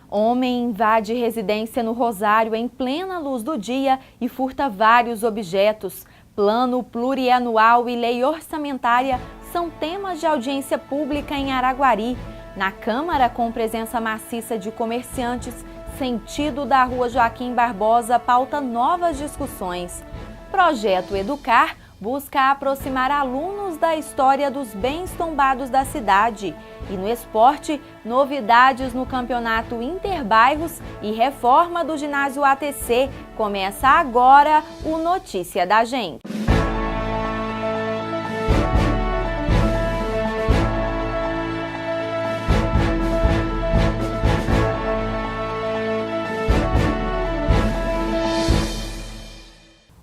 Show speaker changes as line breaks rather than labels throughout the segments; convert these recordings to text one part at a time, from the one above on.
Homem invade residência no Rosário em plena luz do dia e furta vários objetos. Plano plurianual e lei orçamentária são temas de audiência pública em Araguari. Na Câmara, com presença maciça de comerciantes, sentido da Rua Joaquim Barbosa pauta novas discussões. Projeto Educar busca aproximar alunos da história dos bens tombados da cidade. E no esporte, novidades no campeonato Interbairros e reforma do ginásio ATC. Começa agora o Notícia da Gente.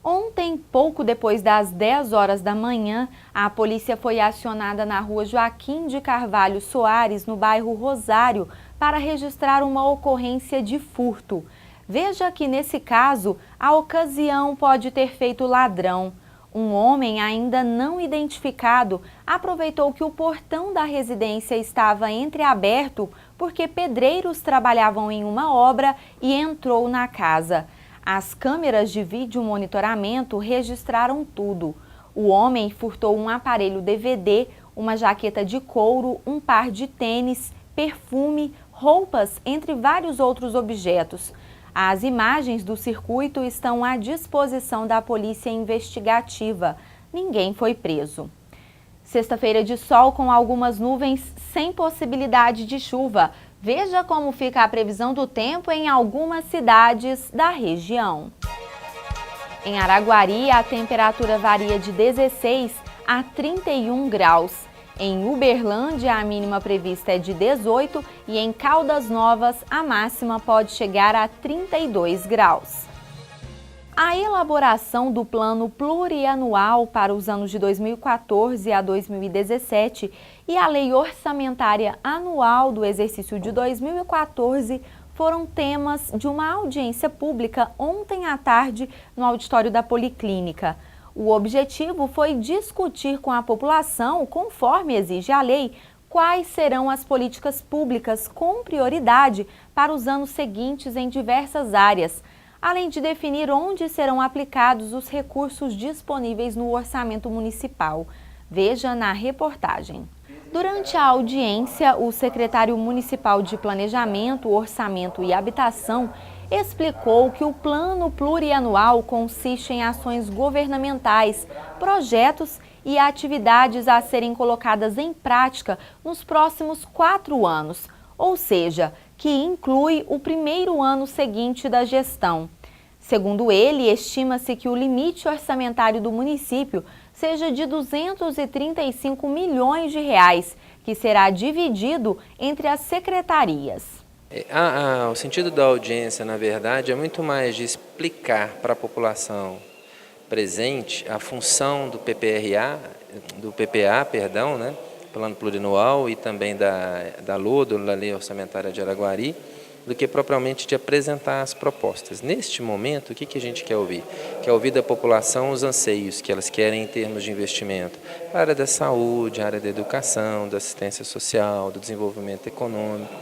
Ontem, pouco depois das 10 horas da manhã, a polícia foi acionada na Rua Joaquim de Carvalho Soares, no bairro Rosário, para registrar uma ocorrência de furto. Veja que, nesse caso, a ocasião pode ter feito ladrão. Um homem ainda não identificado aproveitou que o portão da residência estava entreaberto porque pedreiros trabalhavam em uma obra e entrou na casa. As câmeras de vídeo monitoramento registraram tudo. O homem furtou um aparelho DVD, uma jaqueta de couro, um par de tênis, perfume, roupas, entre vários outros objetos. As imagens do circuito estão à disposição da Polícia Investigativa. Ninguém foi preso. Sexta-feira de sol com algumas nuvens sem possibilidade de chuva. Veja como fica a previsão do tempo em algumas cidades da região. Em Araguari, a temperatura varia de 16 a 31 graus. Em Uberlândia, a mínima prevista é de 18 e em Caldas Novas, a máxima pode chegar a 32 graus. A elaboração do plano plurianual para os anos de 2014 a 2017 e a lei orçamentária anual do exercício de 2014 foram temas de uma audiência pública ontem à tarde no auditório da Policlínica. O objetivo foi discutir com a população, conforme exige a lei, quais serão as políticas públicas com prioridade para os anos seguintes em diversas áreas, além de definir onde serão aplicados os recursos disponíveis no orçamento municipal. Veja na reportagem. Durante a audiência, o secretário municipal de Planejamento, Orçamento e Habitação explicou que o plano plurianual consiste em ações governamentais, projetos e atividades a serem colocadas em prática nos próximos 4 anos, ou seja, que inclui o primeiro ano seguinte da gestão. Segundo ele, estima-se que o limite orçamentário do município seja de R$ 235 milhões, que será dividido entre as secretarias.
O sentido da audiência, na verdade, é muito mais de explicar para a população presente a função do PPA, Plano Plurianual, e também da LODO, da Lei Orçamentária de Araguari, do que propriamente de apresentar as propostas. Neste momento, o que a gente quer ouvir? Quer ouvir da população os anseios que elas querem em termos de investimento. A área da saúde, a área da educação, da assistência social, do desenvolvimento econômico.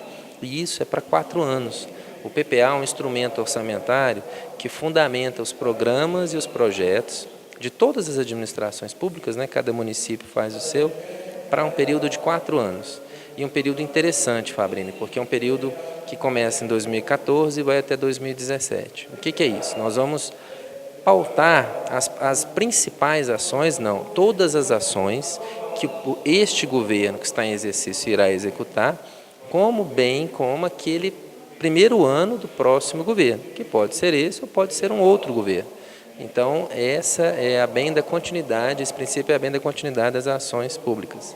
E isso é para 4 anos. O PPA é um instrumento orçamentário que fundamenta os programas e os projetos de todas as administrações públicas, cada município faz o seu, para um período de 4 anos. E um período interessante, Fabrini, porque é um período que começa em 2014 e vai até 2017. O que é isso? Nós vamos pautar as principais ações, todas as ações que este governo que está em exercício irá executar, como aquele primeiro ano do próximo governo, que pode ser esse ou pode ser um outro governo. Então, essa é a bem da continuidade, esse princípio é a bem da continuidade das ações públicas.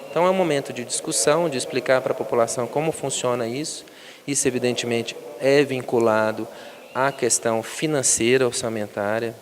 Então, é um momento de discussão, de explicar para a população como funciona isso. Isso, evidentemente, é vinculado à questão financeira, orçamentária.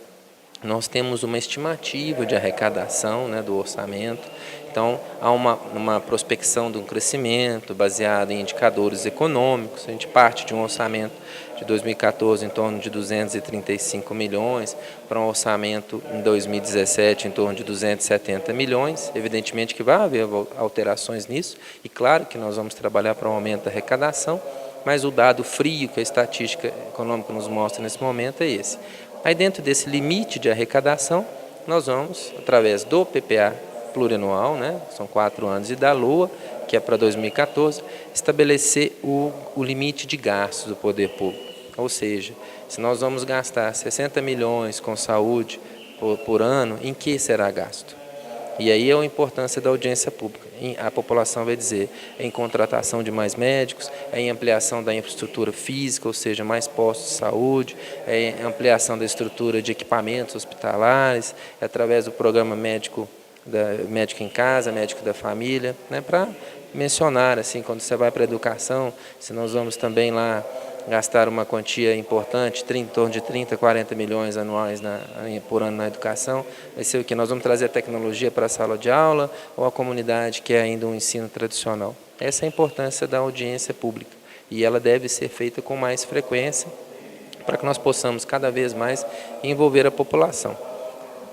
Nós temos uma estimativa de arrecadação do orçamento. Então, há uma prospecção de um crescimento baseado em indicadores econômicos. A gente parte de um orçamento de 2014 em torno de 235 milhões, para um orçamento em 2017 em torno de 270 milhões. Evidentemente que vai haver alterações nisso, e claro que nós vamos trabalhar para um aumento da arrecadação, mas o dado frio que a estatística econômica nos mostra nesse momento é esse. Aí dentro desse limite de arrecadação, nós vamos, através do PPA plurianual, né, são 4 anos, e da LOA, que é para 2014, estabelecer o limite de gastos do poder público. Ou seja, se nós vamos gastar 60 milhões com saúde por ano, em que será gasto? E aí é a importância da audiência pública. A população vai dizer em contratação de mais médicos, em ampliação da infraestrutura física, ou seja, mais postos de saúde, em ampliação da estrutura de equipamentos hospitalares, através do programa médico em casa, médico da família, né, para mencionar, assim, quando você vai para a educação, se nós vamos também lá gastar uma quantia importante, em torno de 30, 40 milhões anuais por ano na educação, vai ser o que? Nós vamos trazer a tecnologia para a sala de aula ou a comunidade que é ainda um ensino tradicional. Essa é a importância da audiência pública e ela deve ser feita com mais frequência para que nós possamos cada vez mais envolver a população.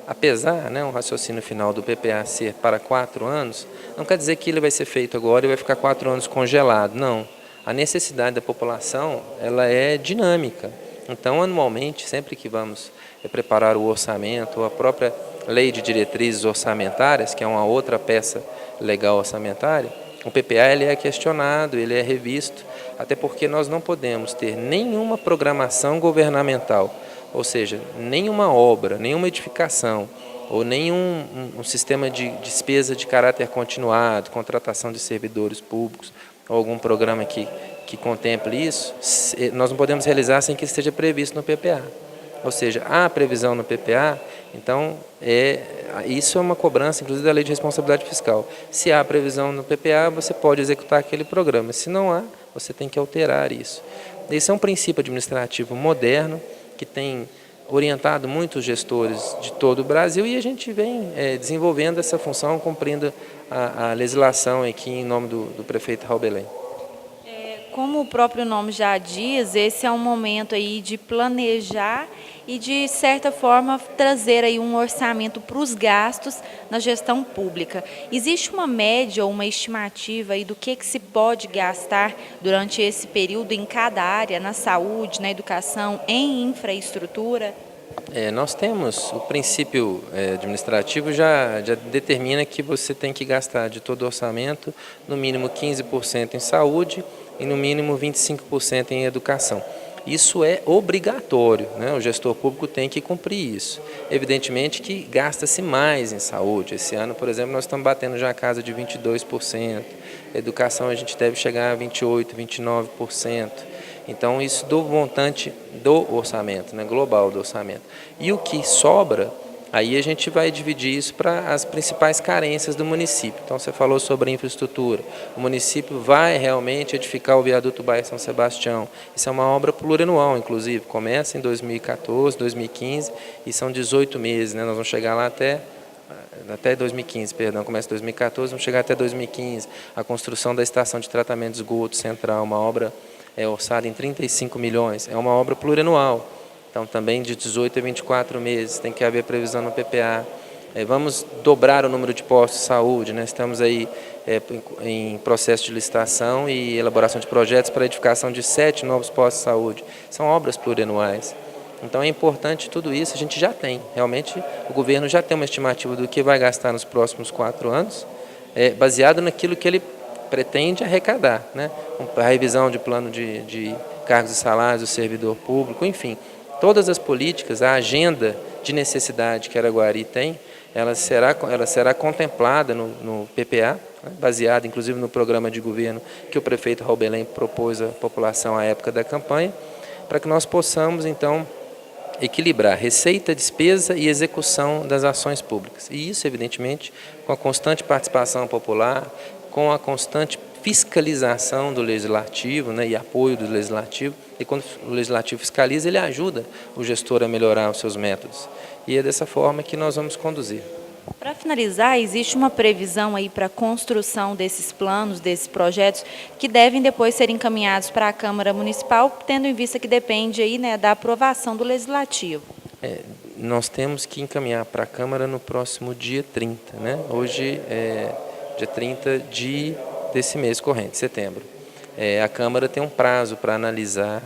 Apesar, né, o raciocínio final do PPA ser para 4 anos, não quer dizer que ele vai ser feito agora e vai ficar 4 anos congelado, não. A necessidade da população, ela é dinâmica. Então, anualmente, sempre que vamos preparar o orçamento, ou a própria lei de diretrizes orçamentárias, que é uma outra peça legal orçamentária, o PPA ele é questionado, ele é revisto, até porque nós não podemos ter nenhuma programação governamental, ou seja, nenhuma obra, nenhuma edificação, ou nenhum um sistema de despesa de caráter continuado, contratação de servidores públicos, ou algum programa que contemple isso, nós não podemos realizar sem que esteja previsto no PPA. Ou seja, há previsão no PPA, então isso é uma cobrança, inclusive, da Lei de Responsabilidade Fiscal. Se há previsão no PPA, você pode executar aquele programa. Se não há, você tem que alterar isso. Esse é um princípio administrativo moderno que tem orientado muitos gestores de todo o Brasil e a gente vem desenvolvendo essa função, cumprindo a legislação aqui em nome do prefeito Raul Belém.
Como o próprio nome já diz, esse é um momento aí de planejar e, de certa forma, trazer aí um orçamento para os gastos na gestão pública. Existe uma média ou uma estimativa aí do que se pode gastar durante esse período em cada área, na saúde, na educação, em infraestrutura?
Nós temos, o princípio administrativo já determina que você tem que gastar de todo o orçamento, no mínimo 15% em saúde e no mínimo 25% em educação. Isso é obrigatório, né? O gestor público tem que cumprir isso. Evidentemente que gasta-se mais em saúde. Esse ano, por exemplo, nós estamos batendo já a casa de 22%. Educação a gente deve chegar a 28%, 29%. Então, isso do montante do orçamento, né, global do orçamento. E o que sobra, aí a gente vai dividir isso para as principais carências do município. Então, você falou sobre infraestrutura. O município vai realmente edificar o viaduto Baía São Sebastião. Isso é uma obra plurianual, inclusive. Começa em 2014, 2015 e são 18 meses. Né? Nós vamos chegar lá até 2015, perdão, começa em 2014, vamos chegar até 2015. A construção da estação de tratamento de esgoto central, uma obra orçada em 35 milhões, é uma obra plurianual, então também de 18 a 24 meses, tem que haver previsão no PPA. Vamos dobrar o número de postos de saúde, né? Estamos aí em processo de licitação e elaboração de projetos para a edificação de 7 novos postos de saúde, são obras plurianuais. Então é importante tudo isso, a gente já tem, realmente o governo já tem uma estimativa do que vai gastar nos próximos 4 anos, baseado naquilo que ele pretende arrecadar, né? A revisão de plano de cargos e salários do servidor público, enfim, todas as políticas, a agenda de necessidade que Araguari tem, ela será contemplada no PPA, né? Baseada inclusive no programa de governo que o prefeito Raul Belém propôs à população à época da campanha, para que nós possamos então equilibrar receita, despesa e execução das ações públicas. E isso, evidentemente, com a constante participação popular, com a constante fiscalização do Legislativo, né, e apoio do Legislativo. E quando o Legislativo fiscaliza, ele ajuda o gestor a melhorar os seus métodos. E é dessa forma que nós vamos conduzir.
Para finalizar, existe uma previsão aí para a construção desses planos, desses projetos, que devem depois ser encaminhados para a Câmara Municipal, tendo em vista que depende aí, né, da aprovação do Legislativo?
Nós temos que encaminhar para a Câmara no próximo dia 30, né? Hoje é dia 30 desse mês corrente, setembro. A Câmara tem um prazo para analisar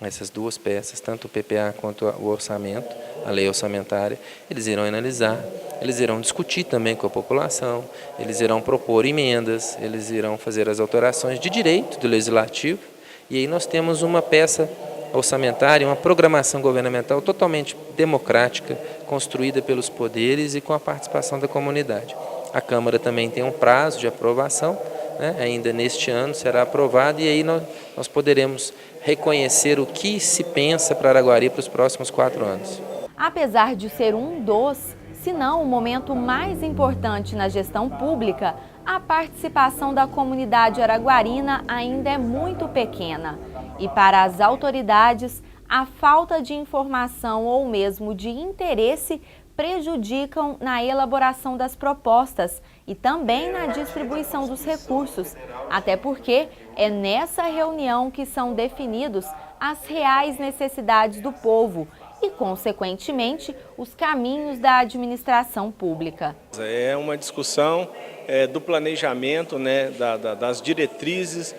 essas duas peças, tanto o PPA quanto o orçamento, a lei orçamentária. Eles irão analisar, eles irão discutir também com a população, eles irão propor emendas, eles irão fazer as alterações de direito do Legislativo, e aí nós temos uma peça orçamentária, uma programação governamental totalmente democrática, construída pelos poderes e com a participação da comunidade. A Câmara também tem um prazo de aprovação, né? Ainda neste ano será aprovado, e aí nós poderemos reconhecer o que se pensa para Araguari para os próximos 4 anos.
Apesar de ser um dos, se não o momento mais importante na gestão pública, a participação da comunidade araguarina ainda é muito pequena. E para as autoridades, a falta de informação ou mesmo de interesse prejudicam na elaboração das propostas e também na distribuição dos recursos, até porque é nessa reunião que são definidos as reais necessidades do povo e, consequentemente, os caminhos da administração pública.
É uma discussão do planejamento, né, das diretrizes,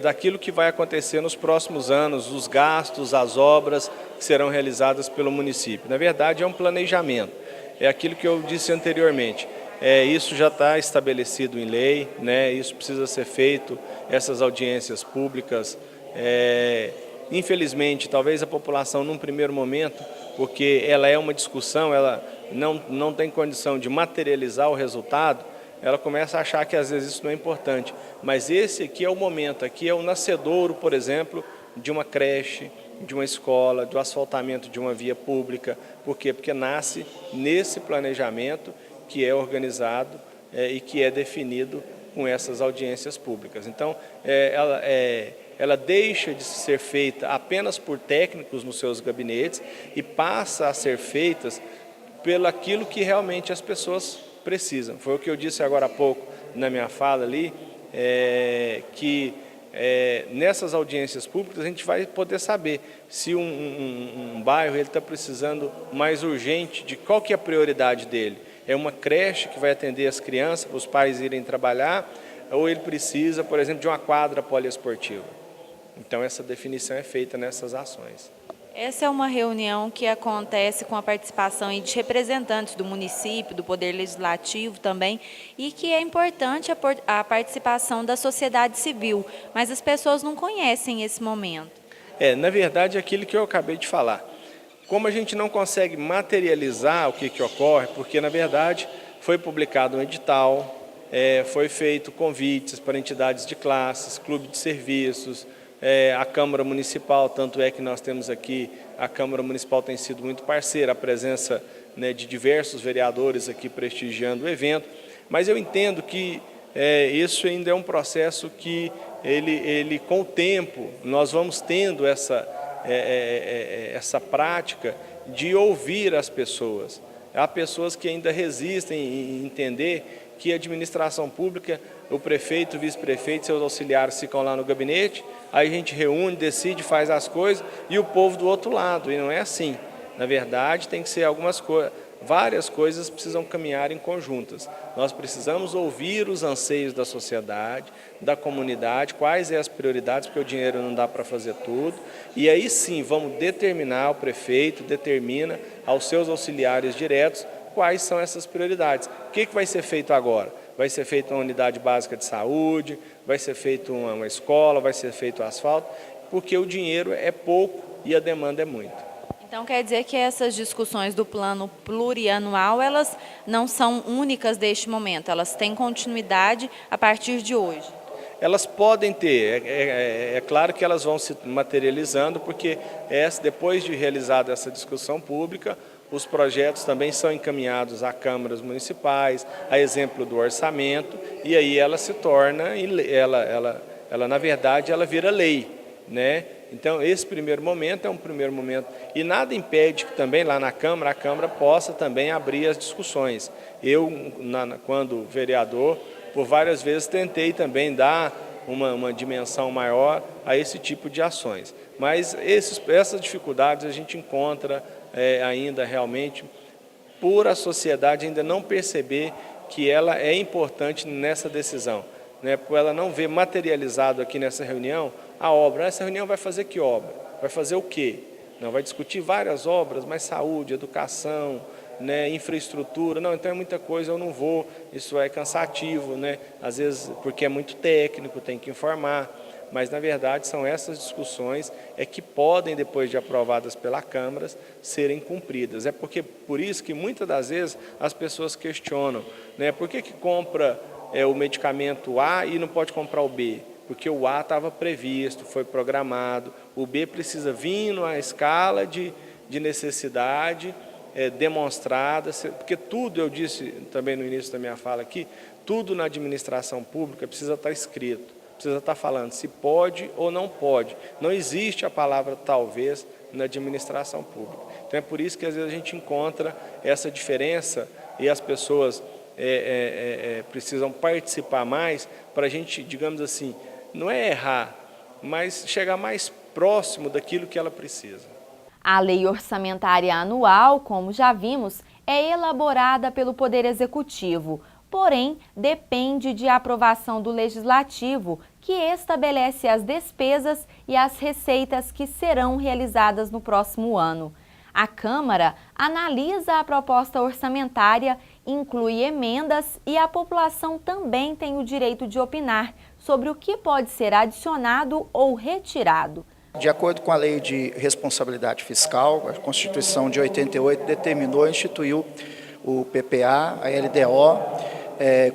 daquilo que vai acontecer nos próximos anos, os gastos, as obras que serão realizadas pelo município. Na verdade, é um planejamento. É aquilo que eu disse anteriormente. Isso já está estabelecido em lei, né? Isso precisa ser feito, essas audiências públicas. Infelizmente, talvez a população, num primeiro momento, porque ela é uma discussão, ela não tem condição de materializar o resultado, ela começa a achar que às vezes isso não é importante. Mas esse aqui é o momento, aqui é o nascedouro, por exemplo, de uma creche, de uma escola, do asfaltamento de uma via pública. Por quê? Porque nasce nesse planejamento que é organizado e que é definido com essas audiências públicas. Então, ela deixa de ser feita apenas por técnicos nos seus gabinetes e passa a ser feitas pelo aquilo que realmente as pessoas precisam. Foi o que eu disse agora há pouco na minha fala ali, que nessas audiências públicas a gente vai poder saber se um bairro está precisando mais urgente, de qual que é a prioridade dele. É uma creche que vai atender as crianças, para os pais irem trabalhar, ou ele precisa, por exemplo, de uma quadra poliesportiva. Então essa definição é feita nessas ações.
Essa é uma reunião que acontece com a participação de representantes do município, do Poder Legislativo também, e que é importante a participação da sociedade civil, mas as pessoas não conhecem esse momento.
Na verdade, é aquilo que eu acabei de falar. Como a gente não consegue materializar o que ocorre, porque, na verdade, foi publicado um edital, foi feito convites para entidades de classes, clube de serviços, a Câmara Municipal, tanto é que nós temos aqui, a Câmara Municipal tem sido muito parceira, a presença, né, de diversos vereadores aqui prestigiando o evento, mas eu entendo que isso ainda é um processo que ele com o tempo, nós vamos tendo essa prática de ouvir as pessoas. Há pessoas que ainda resistem em entender que a administração pública, o prefeito, o vice-prefeito, seus auxiliares ficam lá no gabinete, aí a gente reúne, decide, faz as coisas e o povo do outro lado, e não é assim. Na verdade, tem que ser várias coisas precisam caminhar em conjuntas. Nós precisamos ouvir os anseios da sociedade, da comunidade, quais são as prioridades, porque o dinheiro não dá para fazer tudo, e aí sim vamos determinar, o prefeito determina aos seus auxiliares diretos quais são essas prioridades. O que vai ser feito agora? Vai ser feita uma unidade básica de saúde, vai ser feita uma escola, vai ser feito asfalto, porque o dinheiro é pouco e a demanda é muito.
Então quer dizer que essas discussões do plano plurianual, elas não são únicas deste momento, elas têm continuidade a partir de hoje?
Elas podem ter, é claro que elas vão se materializando, porque depois de realizada essa discussão pública, os projetos também são encaminhados a câmaras municipais, a exemplo do orçamento, e aí ela se torna, na verdade, ela vira lei, né? Então, esse primeiro momento é um primeiro momento, e nada impede que também lá na Câmara, a Câmara possa também abrir as discussões. Eu, quando vereador, por várias vezes tentei também dar uma dimensão maior a esse tipo de ações. Mas essas dificuldades a gente encontra ainda realmente por a sociedade ainda não perceber que ela é importante nessa decisão. né, por ela não ver materializado aqui nessa reunião a obra. Essa reunião vai fazer que obra? Vai fazer o quê? Não, vai discutir várias obras, mas saúde, educação, né, infraestrutura. Não, então é muita coisa, eu não vou, isso é cansativo, né, às vezes porque é muito técnico, tem que informar. Mas, na verdade, são essas discussões que podem, depois de aprovadas pela Câmara, serem cumpridas. É por isso que, muitas das vezes, as pessoas questionam, né, por que compra o medicamento A e não pode comprar o B? Porque o A estava previsto, foi programado, o B precisa vir numa escala de necessidade demonstrada, porque tudo, eu disse também no início da minha fala aqui, tudo na administração pública precisa estar escrito. Precisa estar falando se pode ou não pode. Não existe a palavra talvez na administração pública. Então é por isso que às vezes a gente encontra essa diferença e as pessoas precisam participar mais para a gente, digamos assim, não é errar, mas chegar mais próximo daquilo que ela precisa.
A Lei Orçamentária Anual, como já vimos, é elaborada pelo Poder Executivo. Porém, depende de aprovação do Legislativo, que estabelece as despesas e as receitas que serão realizadas no próximo ano. A Câmara analisa a proposta orçamentária, inclui emendas e a população também tem o direito de opinar sobre o que pode ser adicionado ou retirado.
De acordo com a Lei de Responsabilidade Fiscal, a Constituição de 88 determinou e instituiu o PPA, a LDO,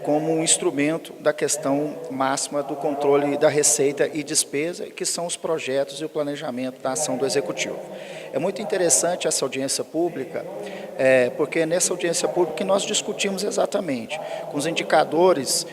como um instrumento da questão máxima do controle da receita e despesa, que são os projetos e o planejamento da ação do Executivo. É muito interessante essa audiência pública, porque é nessa audiência pública que nós discutimos exatamente, com os indicadores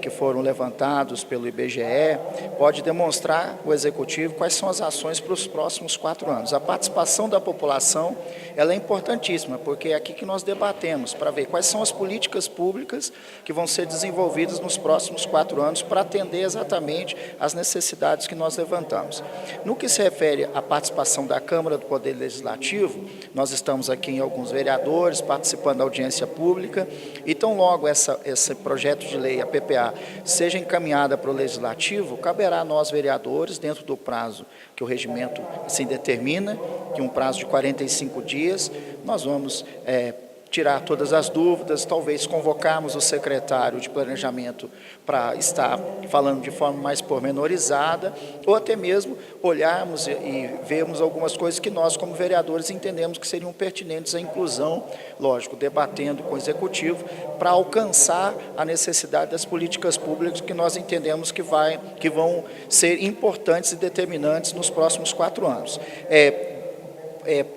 que foram levantados pelo IBGE, pode demonstrar o Executivo quais são as ações para os próximos 4 anos. A participação da população ela é importantíssima, porque é aqui que nós debatemos, para ver quais são as políticas públicas que vão ser desenvolvidas nos próximos 4 anos para atender exatamente às necessidades que nós levantamos. No que se refere à participação da Câmara do Poder Legislativo, nós estamos aqui em alguns vereadores participando da audiência pública, e tão logo esse projeto de lei, a PPA, seja encaminhada para o Legislativo, caberá a nós vereadores, dentro do prazo que o regimento assim determina, que um prazo de 45 dias, nós vamos tirar todas as dúvidas, talvez convocarmos o secretário de Planejamento para estar falando de forma mais pormenorizada, ou até mesmo olharmos e vermos algumas coisas que nós, como vereadores, entendemos que seriam pertinentes à inclusão, lógico, debatendo com o Executivo, para alcançar a necessidade das políticas públicas que nós entendemos que vão ser importantes e determinantes nos próximos 4 anos.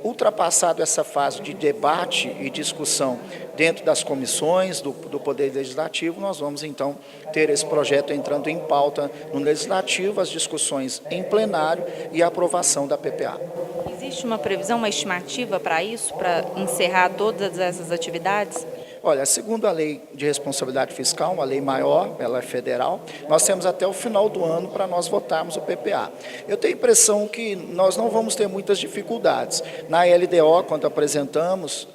Ultrapassado essa fase de debate e discussão dentro das comissões do Poder Legislativo, nós vamos então ter esse projeto entrando em pauta no Legislativo, as discussões em plenário e a aprovação da PPA.
Existe uma previsão, uma estimativa para isso, para encerrar todas essas atividades?
Olha, segundo a Lei de Responsabilidade Fiscal, uma lei maior, ela é federal, nós temos até o final do ano para nós votarmos o PPA. Eu tenho a impressão que nós não vamos ter muitas dificuldades. Na LDO, quando apresentamos,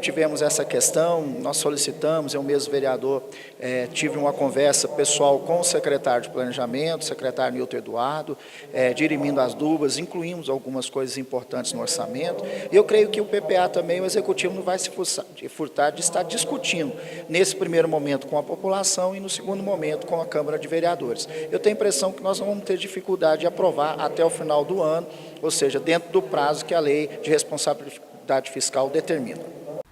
tivemos essa questão, nós solicitamos, eu mesmo vereador, tive uma conversa pessoal com o secretário de Planejamento, o secretário Nilton Eduardo, dirimindo as dúvidas, incluímos algumas coisas importantes no orçamento, e eu creio que o PPA também, o Executivo não vai se furtar de estar discutindo, nesse primeiro momento com a população e no segundo momento com a Câmara de Vereadores. Eu tenho a impressão que nós não vamos ter dificuldade de aprovar até o final do ano, ou seja, dentro do prazo que a Lei de Responsabilidade Fiscal determina.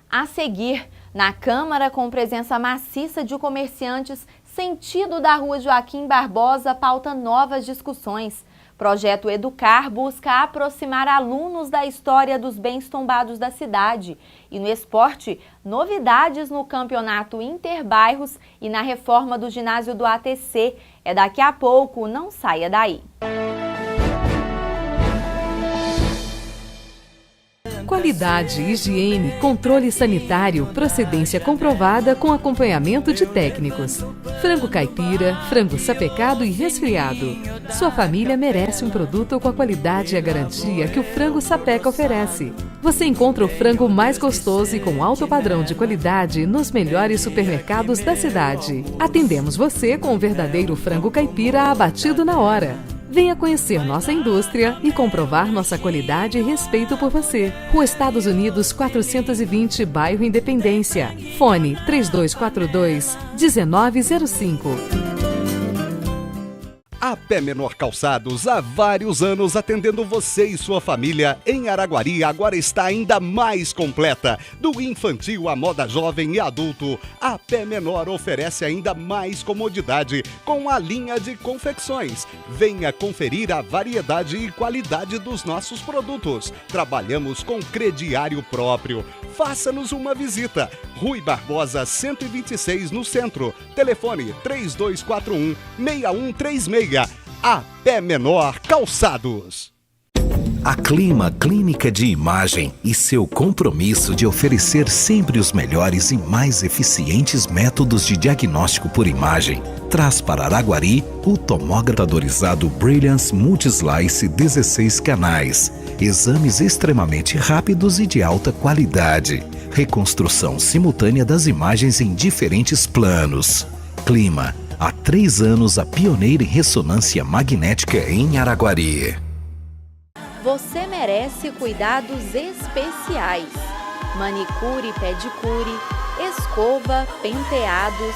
A seguir, na Câmara, com presença maciça de comerciantes, sentido da Rua Joaquim Barbosa pauta novas discussões. Projeto Educar busca aproximar alunos da história dos bens tombados da cidade. E no esporte, novidades no campeonato Interbairros e na reforma do ginásio do ATC. É daqui a pouco, não saia daí.
Qualidade, higiene, controle sanitário, procedência comprovada com acompanhamento de técnicos. Frango caipira, frango sapecado e resfriado. Sua família merece um produto com a qualidade e a garantia que o Frango Sapeca oferece. Você encontra o frango mais gostoso e com alto padrão de qualidade nos melhores supermercados da cidade. Atendemos você com o verdadeiro frango caipira abatido na hora. Venha conhecer nossa indústria e comprovar nossa qualidade e respeito por você. Rua Estados Unidos 420, bairro Independência. Fone 3242-1905.
A Pé Menor Calçados, há vários anos atendendo você e sua família em Araguari, agora está ainda mais completa. Do infantil à moda jovem e adulto, a Pé Menor oferece ainda mais comodidade com a linha de confecções. Venha conferir a variedade e qualidade dos nossos produtos. Trabalhamos com crediário próprio. Faça-nos uma visita. Rui Barbosa 126 no centro. Telefone 3241-6136. A Pé Menor Calçados.
A Clima Clínica de Imagem e seu compromisso de oferecer sempre os melhores e mais eficientes métodos de diagnóstico por imagem traz para Araguari o tomografador Brilliance Multislice 16 canais. Exames extremamente rápidos e de alta qualidade. Reconstrução simultânea das imagens em diferentes planos. Clima, há 3 anos a pioneira em ressonância magnética em Araguari.
Você merece cuidados especiais. Manicure e pedicure, escova, penteados,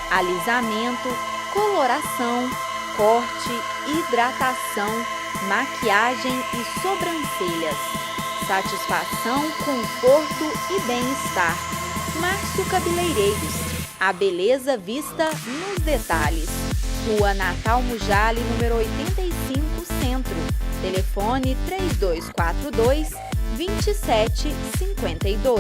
alisamento, coloração, corte, hidratação, maquiagem e sobrancelhas. Satisfação, conforto e bem-estar. Márcio Cabeleireiros. A beleza vista nos detalhes. Rua Natal Mujali, número 85, Centro. Telefone 3242-2752.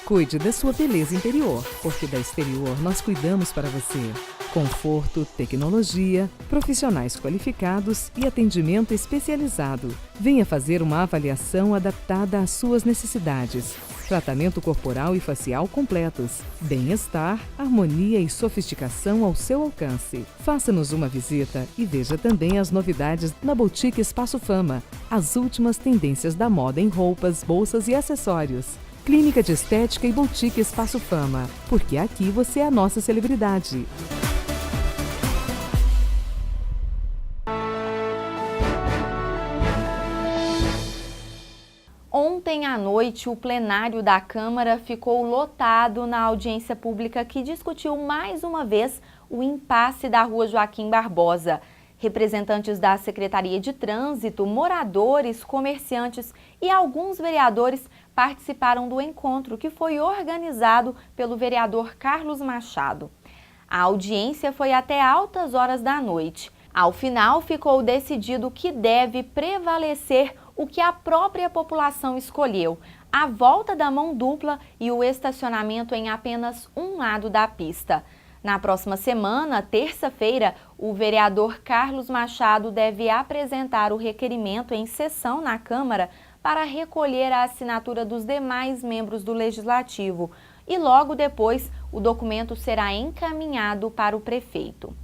Cuide da sua beleza interior, porque da exterior nós cuidamos para você. Conforto, tecnologia, profissionais qualificados e atendimento especializado. Venha fazer uma avaliação adaptada às suas necessidades. Tratamento corporal e facial completos. Bem-estar, harmonia e sofisticação ao seu alcance. Faça-nos uma visita e veja também as novidades na Boutique Espaço Fama. As últimas tendências da moda em roupas, bolsas e acessórios. Clínica de Estética e Boutique Espaço Fama, porque aqui você é a nossa celebridade.
Ontem à noite, o plenário da Câmara ficou lotado na audiência pública que discutiu mais uma vez o impasse da Rua Joaquim Barbosa. Representantes da Secretaria de Trânsito, moradores, comerciantes e alguns vereadores participaram do encontro que foi organizado pelo vereador Carlos Machado. A audiência foi até altas horas da noite. Ao final, ficou decidido que deve prevalecer o que a própria população escolheu, a volta da mão dupla e o estacionamento em apenas um lado da pista. Na próxima semana, terça-feira, o vereador Carlos Machado deve apresentar o requerimento em sessão na Câmara para recolher a assinatura dos demais membros do Legislativo e logo depois o documento será encaminhado para o prefeito.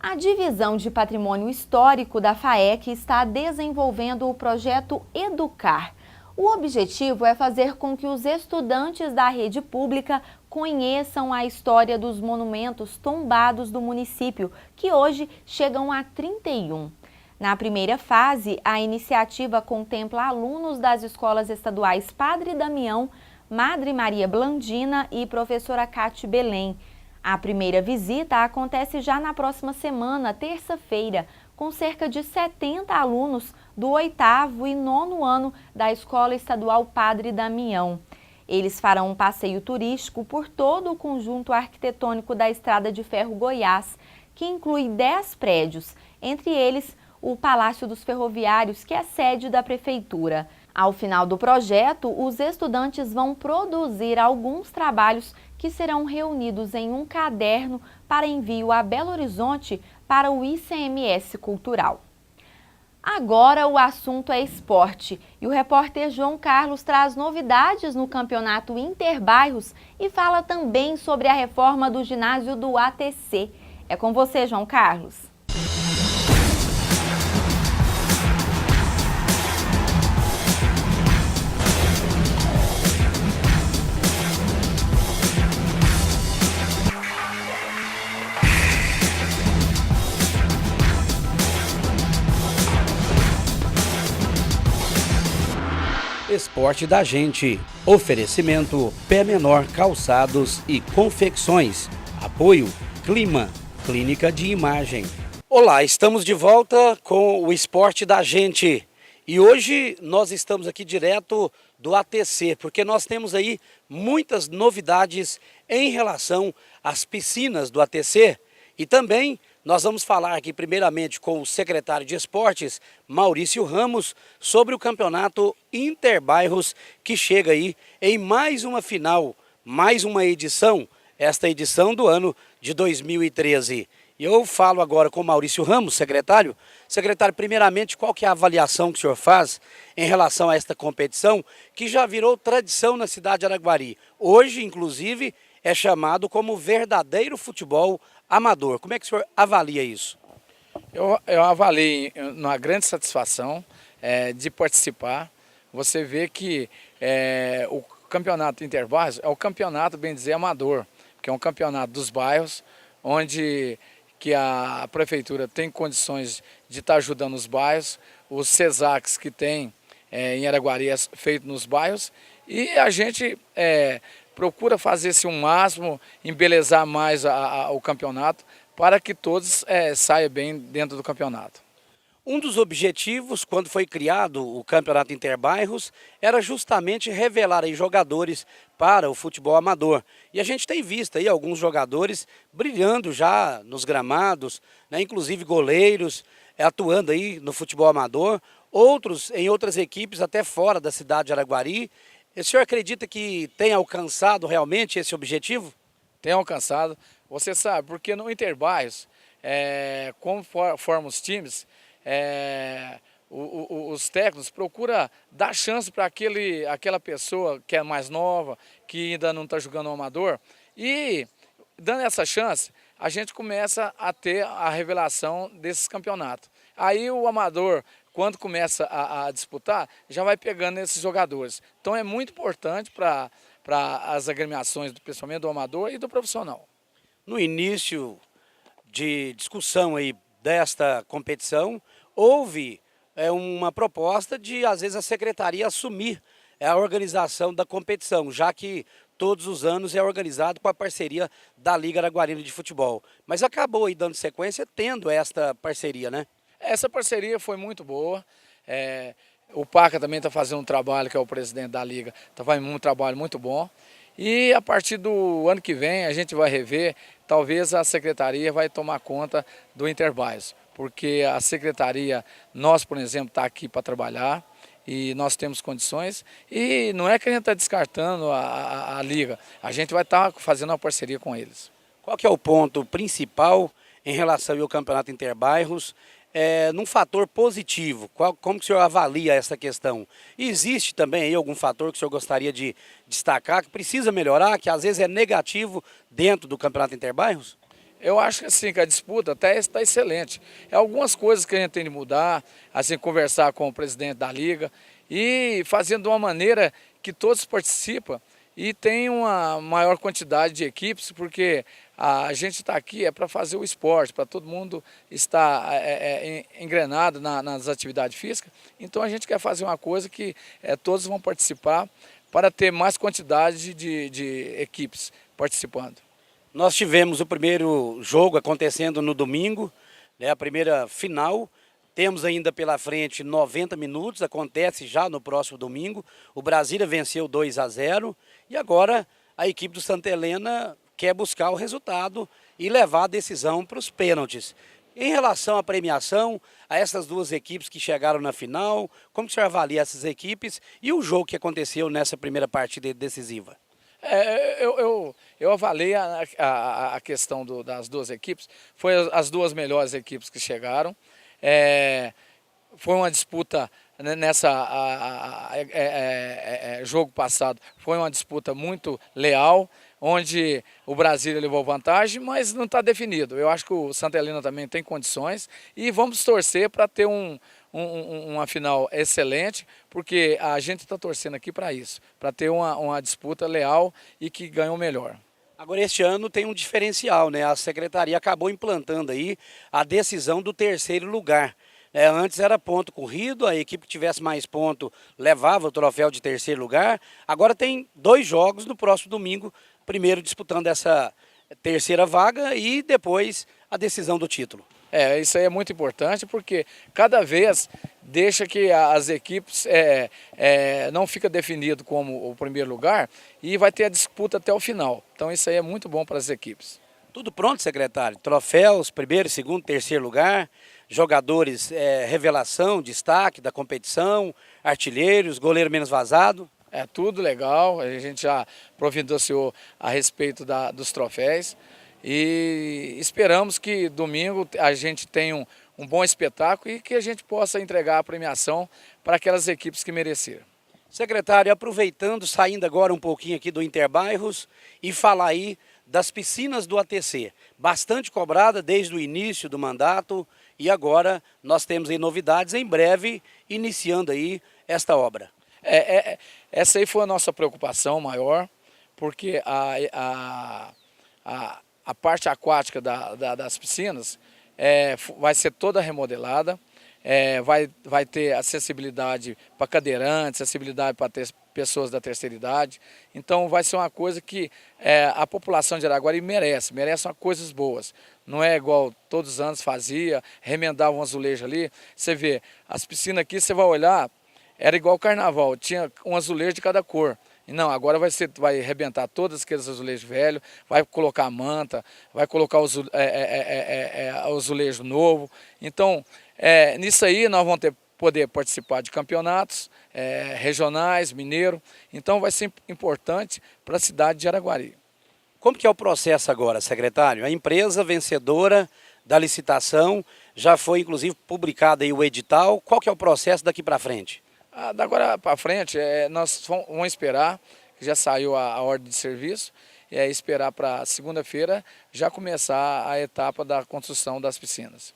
A Divisão de Patrimônio Histórico da FAEC está desenvolvendo o projeto Educar. O objetivo é fazer com que os estudantes da rede pública conheçam a história dos monumentos tombados do município, que hoje chegam a 31. Na primeira fase, a iniciativa contempla alunos das escolas estaduais Padre Damião, Madre Maria Blandina e professora Cátia Belém. A primeira visita acontece já na próxima semana, terça-feira, com cerca de 70 alunos do 8º e 9º ano da Escola Estadual Padre Damião. Eles farão um passeio turístico por todo o conjunto arquitetônico da Estrada de Ferro Goiás, que inclui 10 prédios, entre eles o Palácio dos Ferroviários, que é sede da Prefeitura. Ao final do projeto, os estudantes vão produzir alguns trabalhos que serão reunidos em um caderno para envio a Belo Horizonte para o ICMS Cultural. Agora o assunto é esporte e o repórter João Carlos traz novidades no campeonato Interbairros e fala também sobre a reforma do ginásio do ATC. É com você, João Carlos.
Esporte da Gente. Oferecimento Pé Menor Calçados e Confecções. Apoio Clima, Clínica de Imagem. Olá, estamos de volta com o Esporte da Gente. E hoje nós estamos aqui direto do ATC, porque nós temos aí muitas novidades em relação às piscinas do ATC. E também nós vamos falar aqui primeiramente com o secretário de Esportes, Maurício Ramos, sobre o campeonato Interbairros, que chega aí em mais uma final, mais uma edição, esta edição do ano de 2013. E eu falo agora com o Maurício Ramos, secretário. Secretário, primeiramente, qual que é a avaliação que o senhor faz em relação a esta competição, que já virou tradição na cidade de Araguari? Hoje, inclusive, é chamado como verdadeiro futebol amador. Como é que o senhor avalia isso?
Eu avalio uma grande satisfação de participar. Você vê que o campeonato Interbairros é o campeonato, bem dizer, amador, que é um campeonato dos bairros, onde que a prefeitura tem condições de estar ajudando os bairros, os CESACs que tem em Araguari é feito nos bairros, e a gente procura fazer-se um máximo, embelezar mais o campeonato, para que todos saiam bem dentro do campeonato.
Um dos objetivos, quando foi criado o Campeonato Interbairros, era justamente revelar aí jogadores para o futebol amador. E a gente tem visto aí alguns jogadores brilhando já nos gramados, né, inclusive goleiros, atuando aí no futebol amador, outros em outras equipes até fora da cidade de Araguari. O senhor acredita que tem alcançado realmente esse objetivo?
Tem alcançado. Você sabe, porque no Interbairros, como formam os times, os técnicos procuram dar chance para aquela pessoa que é mais nova, que ainda não está jogando no amador, e dando essa chance, a gente começa a ter a revelação desses campeonatos. Aí o amador, quando começa a disputar, já vai pegando esses jogadores. Então é muito importante para as agremiações, principalmente do amador e do profissional.
No início de discussão aí desta competição, houve uma proposta de, às vezes, a secretaria assumir a organização da competição, já que todos os anos é organizado com a parceria da Liga Araguarina de Futebol. Mas acabou aí dando sequência tendo esta parceria, né?
Essa parceria foi muito boa. O Paca também está fazendo um trabalho, que é o presidente da Liga, está fazendo um trabalho muito bom. E a partir do ano que vem a gente vai rever, talvez a secretaria vai tomar conta do Interbairros, porque a secretaria, nós, por exemplo, está aqui para trabalhar e nós temos condições, e não é que a gente está descartando a Liga, a gente vai estar fazendo uma parceria com eles.
Qual que é o ponto principal em relação ao Campeonato Interbairros? Num fator positivo, como que o senhor avalia essa questão? E existe também aí algum fator que o senhor gostaria de destacar, que precisa melhorar, que às vezes é negativo dentro do Campeonato Interbairros?
Eu acho que assim, que a disputa até está excelente. Algumas coisas que a gente tem de mudar, assim, conversar com o presidente da Liga e fazendo de uma maneira que todos participam e tem uma maior quantidade de equipes, porque a gente está aqui para fazer o esporte, para todo mundo estar engrenado nas atividades físicas. Então a gente quer fazer uma coisa que todos vão participar para ter mais quantidade de equipes participando.
Nós tivemos o primeiro jogo acontecendo no domingo, né, a primeira final. Temos ainda pela frente 90 minutos, acontece já no próximo domingo. O Brasília venceu 2-0 e agora a equipe do Santa Helena quer buscar o resultado e levar a decisão para os pênaltis. Em relação à premiação, a essas duas equipes que chegaram na final, como o senhor avalia essas equipes e o jogo que aconteceu nessa primeira partida decisiva?
Eu avaliei a questão das duas equipes, foi as duas melhores equipes que chegaram. Foi uma disputa nessa jogo passado, foi uma disputa muito leal, onde o Brasília levou vantagem, mas não está definido. Eu acho que o Santa Helena também tem condições e vamos torcer para ter uma final excelente, porque a gente está torcendo aqui para isso, para ter uma disputa leal e que ganhe o melhor.
Agora, este ano tem um diferencial, né? A secretaria acabou implantando aí a decisão do terceiro lugar. Antes era ponto corrido, a equipe que tivesse mais ponto levava o troféu de terceiro lugar. Agora tem 2 jogos no próximo domingo, primeiro disputando essa terceira vaga e depois a decisão do título.
Isso aí é muito importante porque cada vez deixa que as equipes não fica definido como o primeiro lugar e vai ter a disputa até o final. Então isso aí é muito bom para as equipes.
Tudo pronto, secretário? Troféus, primeiro, segundo, terceiro lugar, jogadores, revelação, destaque da competição, artilheiros, goleiro menos vazado.
É tudo legal, a gente já providenciou a respeito dos troféus e esperamos que domingo a gente tenha um bom espetáculo e que a gente possa entregar a premiação para aquelas equipes que mereceram.
Secretário, aproveitando, saindo agora um pouquinho aqui do Interbairros e falar aí das piscinas do ATC, bastante cobrada desde o início do mandato e agora nós temos aí novidades, em breve iniciando aí esta obra.
Essa aí foi a nossa preocupação maior, porque a parte aquática das piscinas vai ser toda remodelada, vai ter acessibilidade para cadeirantes, acessibilidade para pessoas da terceira idade. Então vai ser uma coisa que a população de Araguari merece coisas boas. Não é igual todos os anos fazia, remendava um azulejo ali. Você vê, as piscinas aqui, você vai olhar, era igual o carnaval, tinha um azulejo de cada cor. E não, agora vai arrebentar todos aqueles azulejos velhos, vai colocar a manta, vai colocar o azulejo novo. Então, nisso aí nós vamos poder participar de campeonatos regionais, mineiro. Então vai ser importante para a cidade de Araguari.
Como que é o processo agora, secretário? A empresa vencedora da licitação já foi inclusive publicado aí o edital. Qual que é o processo daqui para frente?
Da agora para frente, nós vamos esperar, que já saiu a ordem de serviço, e esperar para segunda-feira já começar a etapa da construção das piscinas.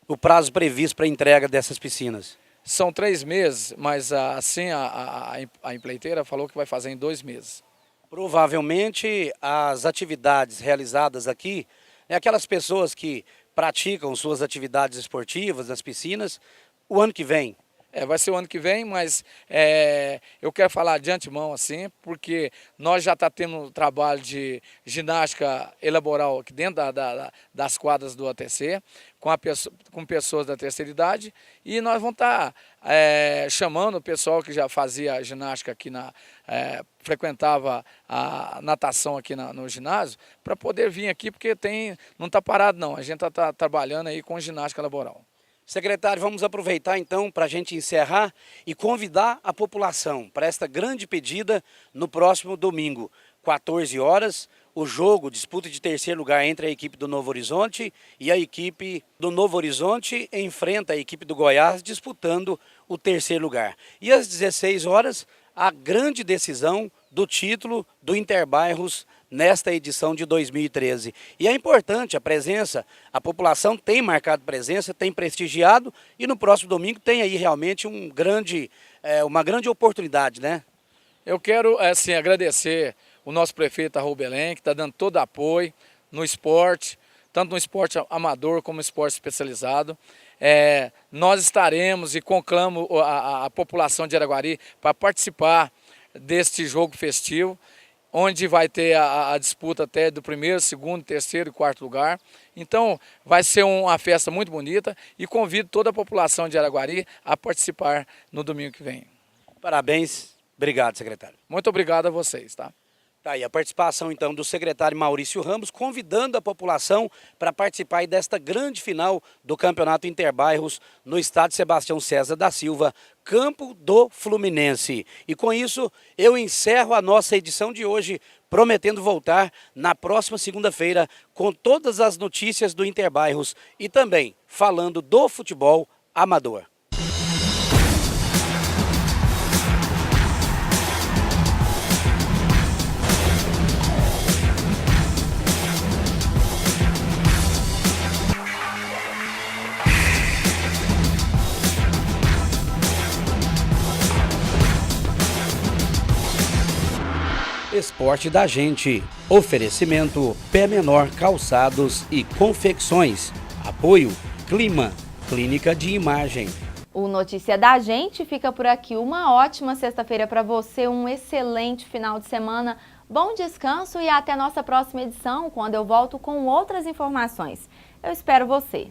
O prazo previsto para a entrega dessas piscinas?
São 3 meses, mas assim a empreiteira falou que vai fazer em 2 meses.
Provavelmente as atividades realizadas aqui, aquelas pessoas que praticam suas atividades esportivas nas piscinas, o ano que vem.
Vai ser o ano que vem, mas eu quero falar de antemão assim, porque nós já estamos tendo trabalho de ginástica elaboral aqui dentro das quadras do ATC, com pessoas da terceira idade, e nós vamos estar chamando o pessoal que já fazia ginástica aqui, frequentava a natação aqui no ginásio, para poder vir aqui, porque não está parado não, a gente está trabalhando aí com ginástica laboral.
Secretário, vamos aproveitar então para a gente encerrar e convidar a população para esta grande pedida no próximo domingo, 14 horas, o jogo, disputa de terceiro lugar entre a equipe do Novo Horizonte e a equipe do Novo Horizonte enfrenta a equipe do Goiás disputando o terceiro lugar. E às 16 horas, a grande decisão do título do Interbairros nesta edição de 2013. E é importante a presença, a população tem marcado presença, tem prestigiado e no próximo domingo tem aí realmente uma grande oportunidade, né?
Eu quero assim, agradecer o nosso prefeito Raul Belém, que está dando todo apoio no esporte, tanto no esporte amador como no esporte especializado. Nós estaremos e conclamo a população de Araguari para participar deste jogo festivo, onde vai ter a disputa até do primeiro, segundo, terceiro e quarto lugar. Então vai ser uma festa muito bonita e convido toda a população de Araguari a participar no domingo que vem.
Parabéns, obrigado, secretário.
Muito obrigado a vocês, tá?
Tá aí a participação então do secretário Maurício Ramos, convidando a população para participar aí desta grande final do Campeonato Interbairros no estádio Sebastião César da Silva, campo do Fluminense. E com isso eu encerro a nossa edição de hoje, prometendo voltar na próxima segunda-feira com todas as notícias do Interbairros e também falando do futebol amador. Esporte da Gente. Oferecimento Pé Menor Calçados e Confecções. Apoio Clima, Clínica de Imagem.
O Notícia da Gente fica por aqui. Uma ótima sexta-feira para você, um excelente final de semana, bom descanso e até nossa próxima edição, quando eu volto com outras informações. Eu espero você.